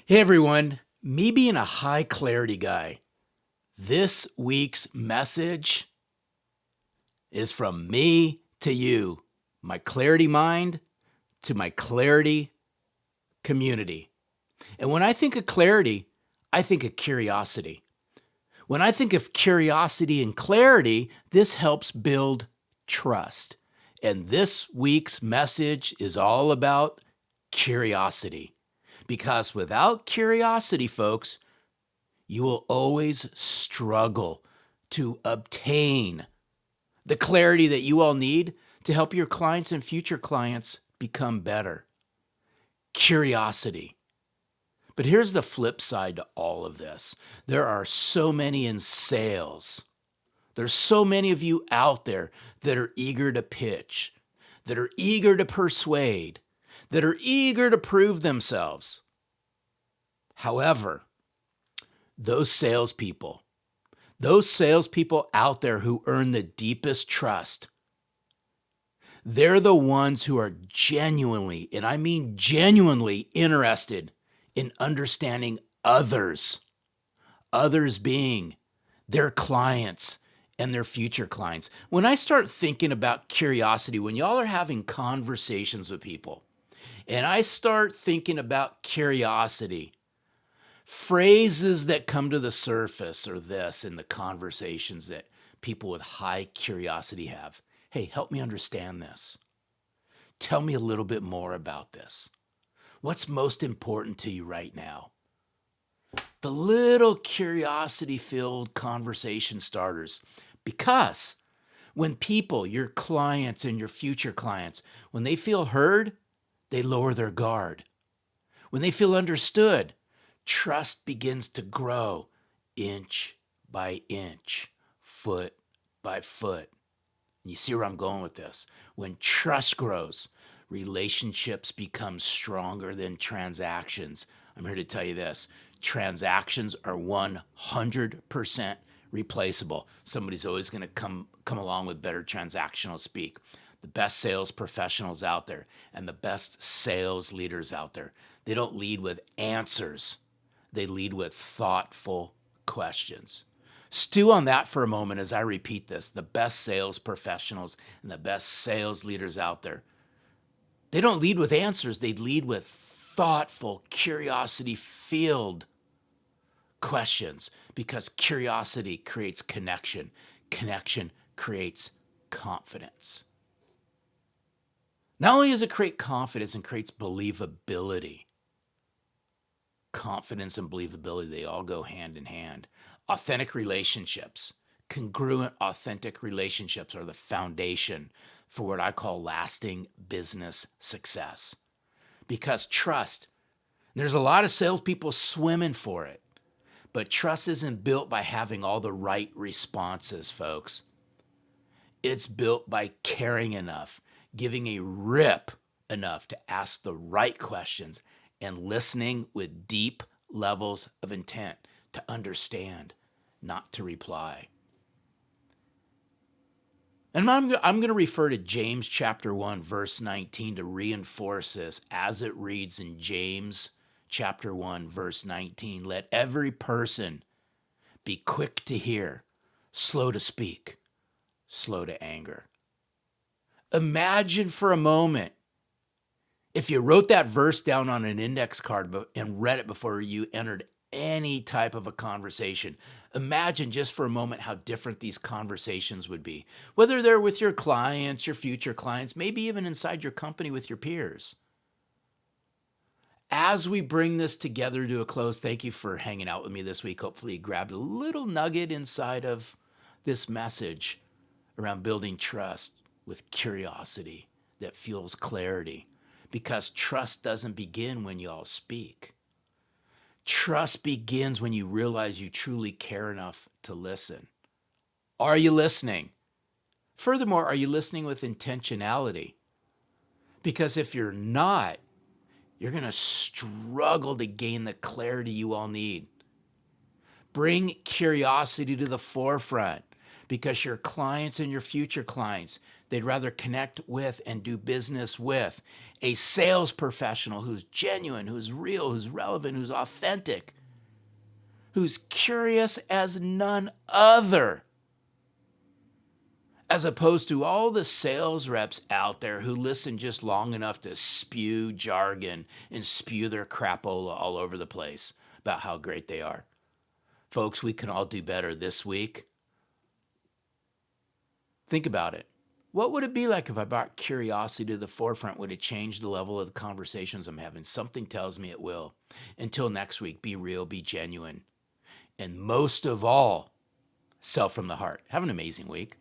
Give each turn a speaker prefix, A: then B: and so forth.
A: Hey everyone, me being a high clarity guy, this week's message is from me to you, my clarity mind to my clarity community. And when I think of clarity, I think of curiosity. When I think of curiosity and clarity, this helps build trust. And this week's message is all about curiosity. Because without curiosity, folks, you will always struggle to obtain the clarity that you all need to help your clients and future clients become better. Curiosity. But here's the flip side to all of this. There are so many in sales. There's so many of you out there that are eager to pitch, that are eager to persuade, that are eager to prove themselves. However, those salespeople out there who earn the deepest trust, they're the ones who are genuinely, and I mean genuinely, interested in understanding others being their clients and their future clients. When I start thinking about curiosity, when y'all are having conversations with people, and I start thinking about curiosity, phrases that come to the surface are this in the conversations that people with high curiosity have. Hey, help me understand this. Tell me a little bit more about this. What's most important to you right now? The little curiosity filled conversation starters. Because when people, your clients and your future clients, when they feel heard, they lower their guard. When they feel understood, trust begins to grow inch by inch, foot by foot. You see where I'm going with this? When trust grows, relationships become stronger than transactions. I'm here to tell you this. Transactions are 100% replaceable. Somebody's always going to come along with better transactional speak. The best sales professionals out there and the best sales leaders out there, they don't lead with answers. They lead with thoughtful questions. Stew on that for a moment as I repeat this. The best sales professionals and the best sales leaders out there, they don't lead with answers. They lead with thoughtful, curiosity-filled questions because curiosity creates connection. Connection creates confidence. Not only does it create confidence, it creates believability. Confidence and believability, they all go hand in hand. Authentic relationships, congruent, authentic relationships are the foundation for what I call lasting business success. Because trust, there's a lot of salespeople swimming for it, but trust isn't built by having all the right responses, folks. It's built by caring enough, giving a rip enough to ask the right questions and listening with deep levels of intent to understand, not to reply. And I'm going to refer to James chapter 1, verse 19 to reinforce this as it reads in James chapter 1, verse 19. Let every person be quick to hear, slow to speak, slow to anger. Imagine for a moment if you wrote that verse down on an index card and read it before you entered any type of a conversation. Imagine just for a moment how different these conversations would be, whether they're with your clients, your future clients, maybe even inside your company with your peers. As we bring this together to a close, thank you for hanging out with me this week. Hopefully you grabbed a little nugget inside of this message around building trust with curiosity that fuels clarity. Because trust doesn't begin when you all speak. Trust begins when you realize you truly care enough to listen. Are you listening? Furthermore, are you listening with intentionality? Because if you're not, you're going to struggle to gain the clarity you all need. Bring curiosity to the forefront because your clients and your future clients, They'd rather connect with and do business with a sales professional who's genuine, who's real, who's relevant, who's authentic, who's curious as none other, as opposed to all the sales reps out there who listen just long enough to spew jargon and spew their crapola all over the place about how great they are. Folks, we can all do better this week. Think about it. What would it be like if I brought curiosity to the forefront? Would it change the level of the conversations I'm having? Something tells me it will. Until next week, be real, be genuine, and most of all, sell from the heart. Have an amazing week.